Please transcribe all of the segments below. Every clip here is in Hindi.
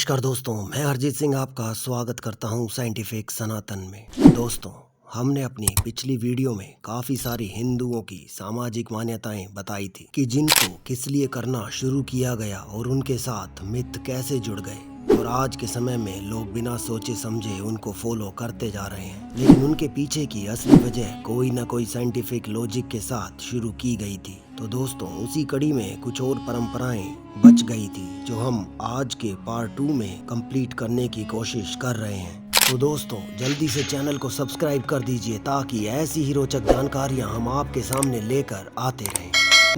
नमस्कार दोस्तों, मैं हरजीत सिंह आपका स्वागत करता हूं साइंटिफिक सनातन में। दोस्तों, हमने अपनी पिछली वीडियो में काफ़ी सारी हिंदुओं की सामाजिक मान्यताएं बताई थी कि जिनको किस लिए करना शुरू किया गया और उनके साथ मिथ कैसे जुड़ गए, और आज के समय में लोग बिना सोचे समझे उनको फॉलो करते जा रहे हैं। लेकिन उनके पीछे की असली वजह कोई ना कोई साइंटिफिक लॉजिक के साथ शुरू की गई थी। तो दोस्तों, उसी कड़ी में कुछ और परंपराएं बच गई थी जो हम आज के पार्ट 2 में कंप्लीट करने की कोशिश कर रहे हैं। तो दोस्तों, जल्दी से चैनल को सब्सक्राइब कर दीजिए ताकि ऐसी ही रोचक जानकारियां हम आपके सामने लेकर आते रहें।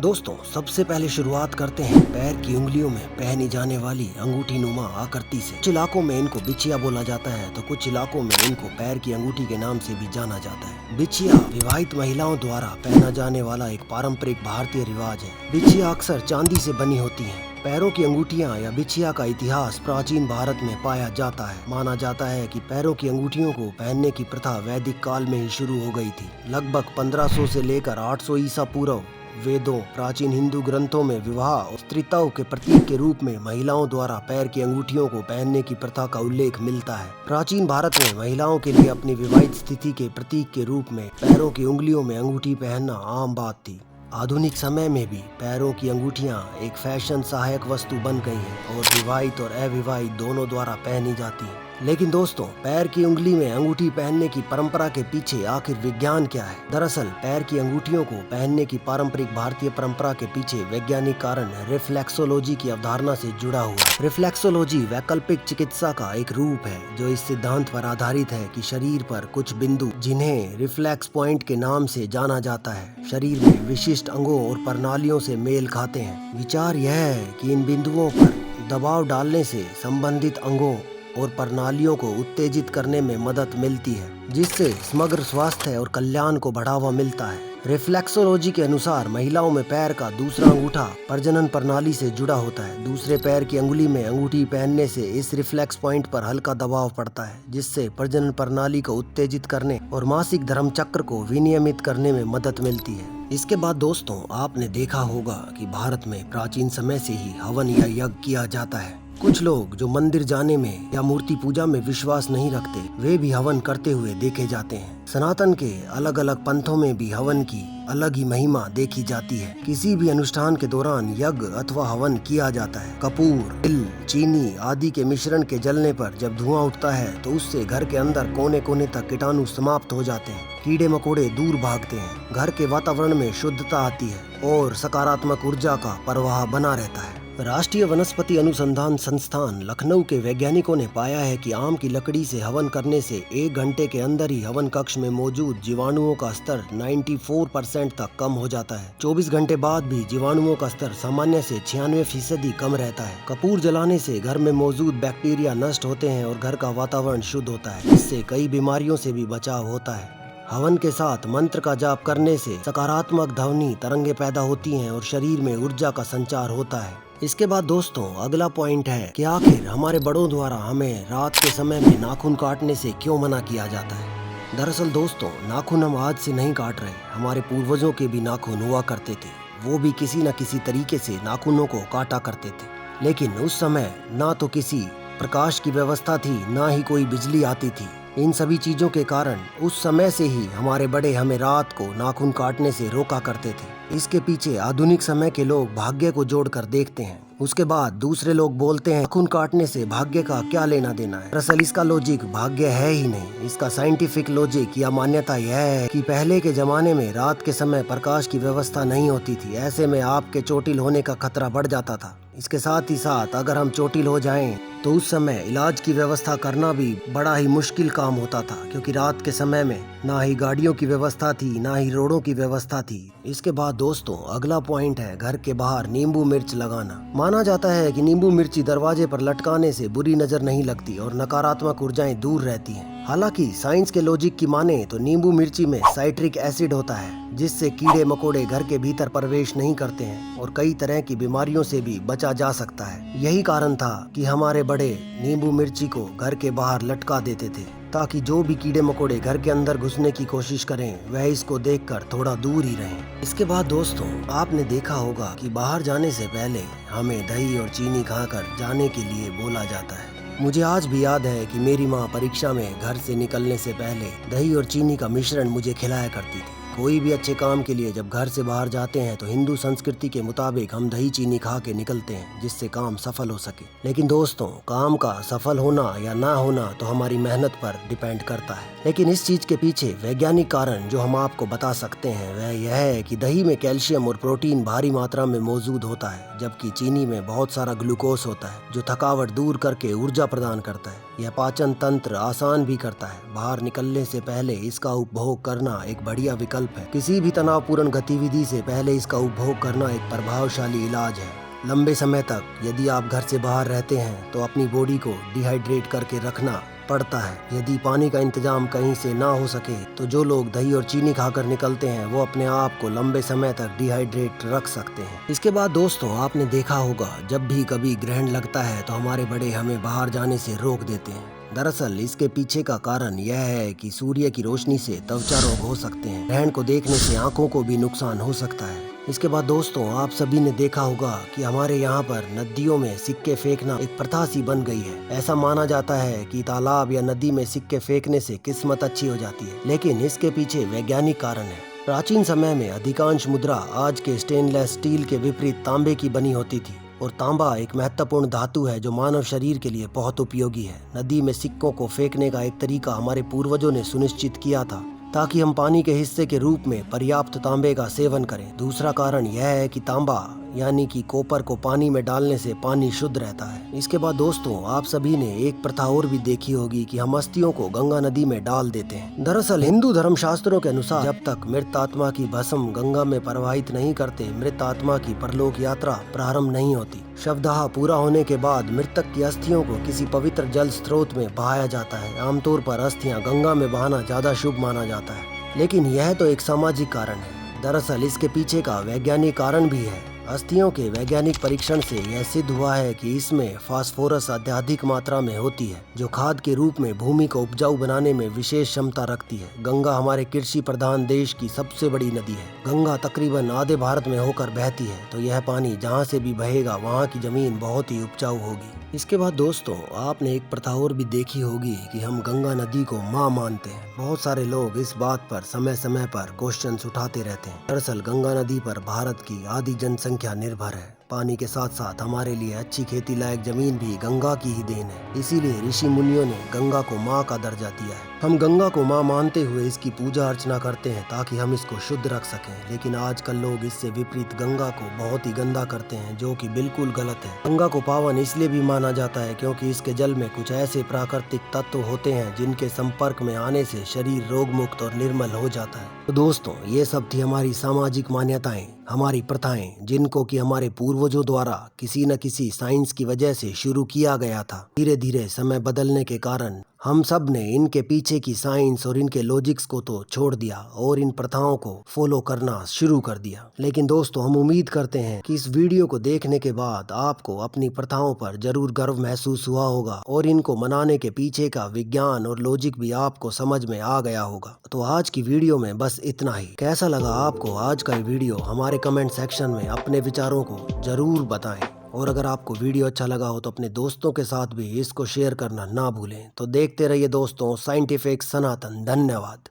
दोस्तों, सबसे पहले शुरुआत करते हैं पैर की उंगलियों में पहनी जाने वाली अंगूठी नुमा आकृति से। कुछ इलाकों में इनको बिछिया बोला जाता है तो कुछ इलाकों में इनको पैर की अंगूठी के नाम से भी जाना जाता है। बिछिया विवाहित महिलाओं द्वारा पहना जाने वाला एक पारंपरिक भारतीय रिवाज है। बिछिया अक्सर चांदी से बनी होती है। पैरों की अंगूठियां या बिछिया का इतिहास प्राचीन भारत में पाया जाता है। माना जाता है कि पैरों की अंगूठियों को पहनने की प्रथा वैदिक काल में ही शुरू हो गई थी। लगभग 1500 से लेकर 800 ईसा पूर्व वेदों, प्राचीन हिंदू ग्रंथों में विवाह और स्त्रीत्व के प्रतीक के रूप में महिलाओं द्वारा पैर की अंगूठियों को पहनने की प्रथा का उल्लेख मिलता है। प्राचीन भारत में महिलाओं के लिए अपनी विवाहित स्थिति के प्रतीक के रूप में पैरों की उंगलियों में अंगूठी पहनना आम बात थी। आधुनिक समय में भी पैरों की अंगूठियां एक फैशन सहायक वस्तु बन गई हैं और विवाहित और अविवाहित दोनों द्वारा पहनी जाती हैं। लेकिन दोस्तों, पैर की उंगली में अंगूठी पहनने की परंपरा के पीछे आखिर विज्ञान क्या है? दरअसल पैर की अंगूठियों को पहनने की पारंपरिक भारतीय परंपरा के पीछे वैज्ञानिक कारण रिफ्लेक्सोलॉजी की अवधारणा से जुड़ा हुआ है। रिफ्लेक्सोलॉजी वैकल्पिक चिकित्सा का एक रूप है जो इस सिद्धांत पर आधारित है कि शरीर पर कुछ बिंदु, जिन्हें रिफ्लेक्स पॉइंट के नाम से जाना जाता है, शरीर में विशिष्ट अंगों और प्रणालियों से मेल खाते हैं। विचार यह है कि इन बिंदुओं पर दबाव डालने से संबंधित अंगों और प्रणालियों को उत्तेजित करने में मदद मिलती है, जिससे समग्र स्वास्थ्य और कल्याण को बढ़ावा मिलता है। रिफ्लेक्सोलॉजी के अनुसार महिलाओं में पैर का दूसरा अंगूठा प्रजनन प्रणाली से जुड़ा होता है। दूसरे पैर की अंगुली में अंगूठी पहनने से इस रिफ्लेक्स पॉइंट पर हल्का दबाव पड़ता है, जिससे प्रजनन प्रणाली को उत्तेजित करने और मासिक धर्म चक्र को विनियमित करने में मदद मिलती है। इसके बाद दोस्तों, आपने देखा होगा कि भारत में प्राचीन समय से ही हवन या यज्ञ किया जाता है। कुछ लोग जो मंदिर जाने में या मूर्ति पूजा में विश्वास नहीं रखते, वे भी हवन करते हुए देखे जाते हैं। सनातन के अलग अलग पंथों में भी हवन की अलग ही महिमा देखी जाती है। किसी भी अनुष्ठान के दौरान यज्ञ अथवा हवन किया जाता है। कपूर, तिल, चीनी आदि के मिश्रण के जलने पर जब धुआं उठता है तो उससे घर के अंदर कोने कोने तक कीटाणु समाप्त हो जाते हैं, कीड़े मकोड़े दूर भागते हैं, घर के वातावरण में शुद्धता आती है और सकारात्मक ऊर्जा का प्रवाह बना रहता है। राष्ट्रीय वनस्पति अनुसंधान संस्थान लखनऊ के वैज्ञानिकों ने पाया है कि आम की लकड़ी से हवन करने से 1 घंटे के अंदर ही हवन कक्ष में मौजूद जीवाणुओं का स्तर 94% तक कम हो जाता है। 24 घंटे बाद भी जीवाणुओं का स्तर सामान्य से 96% कम रहता है। कपूर जलाने से घर में मौजूद बैक्टीरिया नष्ट होते हैं और घर का वातावरण शुद्ध होता है। इससे कई बीमारियों से भी बचाव होता है। हवन के साथ मंत्र का जाप करने से सकारात्मक ध्वनि तरंगे पैदा होती हैं और शरीर में ऊर्जा का संचार होता है। इसके बाद दोस्तों, अगला पॉइंट है कि आखिर हमारे बड़ों द्वारा हमें रात के समय में नाखून काटने से क्यों मना किया जाता है? दरअसल दोस्तों, नाखून हम आज से नहीं काट रहे। हमारे पूर्वजों के भी नाखून हुआ करते थे। वो भी किसी न किसी तरीके से नाखूनों को काटा करते थे। लेकिन उस समय ना तो किसी प्रकाश की व्यवस्था थी, ना ही कोई बिजली आती थी। इन सभी चीजों के कारण उस समय से ही हमारे बड़े हमें रात को नाखून काटने से रोका करते थे। इसके पीछे आधुनिक समय के लोग भाग्य को जोड़कर देखते हैं। उसके बाद दूसरे लोग बोलते हैं नाखून काटने से भाग्य का क्या लेना देना है। दरअसल इसका लॉजिक भाग्य है ही नहीं। इसका साइंटिफिक लॉजिक या मान्यता यह है कि पहले के जमाने में रात के समय प्रकाश की व्यवस्था नहीं होती थी। ऐसे में आपके चोटिल होने का खतरा बढ़ जाता था। इसके साथ ही साथ अगर हम चोटिल हो जाएं तो उस समय इलाज की व्यवस्था करना भी बड़ा ही मुश्किल काम होता था, क्योंकि रात के समय में ना ही गाड़ियों की व्यवस्था थी, ना ही रोडों की व्यवस्था थी। इसके बाद दोस्तों, अगला पॉइंट है घर के बाहर नींबू मिर्च लगाना। माना जाता है कि नींबू मिर्ची दरवाजे पर लटकाने से बुरी नजर नहीं लगती और नकारात्मक ऊर्जाएं दूर रहती हैं। हालांकि साइंस के लॉजिक की माने तो नींबू मिर्ची में साइट्रिक एसिड होता है, जिससे कीड़े मकोड़े घर के भीतर प्रवेश नहीं करते हैं और कई तरह की बीमारियों से भी बचा जा सकता है। यही कारण था कि हमारे बड़े नींबू मिर्ची को घर के बाहर लटका देते थे, ताकि जो भी कीड़े मकोड़े घर के अंदर घुसने की कोशिश करें वह इसको देखकर थोड़ा दूर ही रहें। इसके बाद दोस्तों, आपने देखा होगा कि बाहर जाने से पहले हमें दही और चीनी खाकर जाने के लिए बोला जाता है। मुझे आज भी याद है कि मेरी माँ परीक्षा में घर से निकलने से पहले दही और चीनी का मिश्रण मुझे खिलाया करती थी। कोई भी अच्छे काम के लिए जब घर से बाहर जाते हैं तो हिंदू संस्कृति के मुताबिक हम दही चीनी खा के निकलते हैं, जिससे काम सफल हो सके। लेकिन दोस्तों, काम का सफल होना या ना होना तो हमारी मेहनत पर डिपेंड करता है। लेकिन इस चीज के पीछे वैज्ञानिक कारण जो हम आपको बता सकते हैं वह यह है कि दही में कैल्शियम और प्रोटीन भारी मात्रा में मौजूद होता है, जबकि चीनी में बहुत सारा ग्लूकोज होता है जो थकावट दूर करके ऊर्जा प्रदान करता है। यह पाचन तंत्र आसान भी करता है। बाहर निकलने से पहले इसका उपभोग करना एक बढ़िया विकल्प है। किसी भी तनावपूर्ण गतिविधि से पहले इसका उपभोग करना एक प्रभावशाली इलाज है। लंबे समय तक यदि आप घर से बाहर रहते हैं तो अपनी बॉडी को डिहाइड्रेट करके रखना पड़ता है। यदि पानी का इंतजाम कहीं से ना हो सके तो जो लोग दही और चीनी खाकर निकलते हैं वो अपने आप को लंबे समय तक डिहाइड्रेट रख सकते हैं। इसके बाद दोस्तों, आपने देखा होगा जब भी कभी ग्रहण लगता है तो हमारे बड़े हमें बाहर जाने से रोक देते हैं। दरअसल इसके पीछे का कारण यह है कि सूर्य की रोशनी से त्वचा रोग हो सकते हैं। ग्रहण को देखने से आंखों को भी नुकसान हो सकता है। इसके बाद दोस्तों, आप सभी ने देखा होगा कि हमारे यहाँ पर नदियों में सिक्के फेंकना एक प्रथा सी बन गई है। ऐसा माना जाता है कि तालाब या नदी में सिक्के फेंकने से किस्मत अच्छी हो जाती है, लेकिन इसके पीछे वैज्ञानिक कारण है। प्राचीन समय में अधिकांश मुद्रा आज के स्टेनलेस स्टील के विपरीत तांबे की बनी होती थी, और तांबा एक महत्वपूर्ण धातु है जो मानव शरीर के लिए बहुत उपयोगी है। नदी में सिक्कों को फेंकने का एक तरीका हमारे पूर्वजों ने सुनिश्चित किया था ताकि हम पानी के हिस्से के रूप में पर्याप्त तांबे का सेवन करें। दूसरा कारण यह है कि तांबा यानी कि कॉपर को पानी में डालने से पानी शुद्ध रहता है। इसके बाद दोस्तों, आप सभी ने एक प्रथा और भी देखी होगी कि हम अस्थियों को गंगा नदी में डाल देते हैं। दरअसल हिंदू धर्म शास्त्रों के अनुसार जब तक मृत आत्मा की भस्म गंगा में प्रवाहित नहीं करते, मृत आत्मा की परलोक यात्रा प्रारंभ नहीं होती। शवदाह पूरा होने के बाद मृतक की अस्थियों को किसी पवित्र जल स्रोत में बहाया जाता है। आमतौर पर अस्थियां गंगा में बहाना ज्यादा शुभ माना जाता है, लेकिन यह तो एक सामाजिक कारण है। दरअसल इसके पीछे का वैज्ञानिक कारण भी है। अस्थियों के वैज्ञानिक परीक्षण से यह सिद्ध हुआ है कि इसमें फास्फोरस अत्यधिक मात्रा में होती है, जो खाद के रूप में भूमि को उपजाऊ बनाने में विशेष क्षमता रखती है। गंगा हमारे कृषि प्रधान देश की सबसे बड़ी नदी है। गंगा तकरीबन आधे भारत में होकर बहती है, तो यह पानी जहाँ से भी बहेगा वहाँ की जमीन बहुत ही उपजाऊ होगी। इसके बाद दोस्तों, आपने एक प्रथा और भी देखी होगी कि हम गंगा नदी को माँ मानते हैं। बहुत सारे लोग इस बात पर समय समय पर क्वेश्चंस उठाते रहते हैं। दरअसल गंगा नदी पर भारत की आधी जनसंख्या निर्भर है। पानी के साथ साथ हमारे लिए अच्छी खेती लायक जमीन भी गंगा की ही देन है। इसीलिए ऋषि मुनियों ने गंगा को माँ का दर्जा दिया है। हम गंगा को माँ मानते हुए इसकी पूजा अर्चना करते हैं ताकि हम इसको शुद्ध रख सकें। लेकिन आजकल लोग इससे विपरीत गंगा को बहुत ही गंदा करते हैं, जो कि बिल्कुल गलत है। गंगा को पावन इसलिए भी माना जाता है क्योंकि इसके जल में कुछ ऐसे प्राकृतिक तत्व होते हैं जिनके संपर्क में आने से शरीर रोग मुक्त और निर्मल हो जाता है। तो दोस्तों, ये सब थी हमारी सामाजिक मान्यताएं, हमारी प्रथाएं, जिनको कि हमारे पूर्वजों द्वारा किसी न किसी साइंस की वजह से शुरू किया गया था। धीरे धीरे समय बदलने के कारण हम सब ने इनके पीछे की साइंस और इनके लॉजिक्स को तो छोड़ दिया और इन प्रथाओं को फॉलो करना शुरू कर दिया। लेकिन दोस्तों, हम उम्मीद करते हैं कि इस वीडियो को देखने के बाद आपको अपनी प्रथाओं पर जरूर गर्व महसूस हुआ होगा और इनको मनाने के पीछे का विज्ञान और लॉजिक भी आपको समझ में आ गया होगा। तो आज की वीडियो में बस इतना ही। कैसा लगा आपको आज का ये वीडियो? हमारे कमेंट सेक्शन में अपने विचारों को जरूर बताएं। और अगर आपको वीडियो अच्छा लगा हो तो अपने दोस्तों के साथ भी इसको शेयर करना ना भूलें। तो देखते रहिए दोस्तों साइंटिफिक सनातन। धन्यवाद।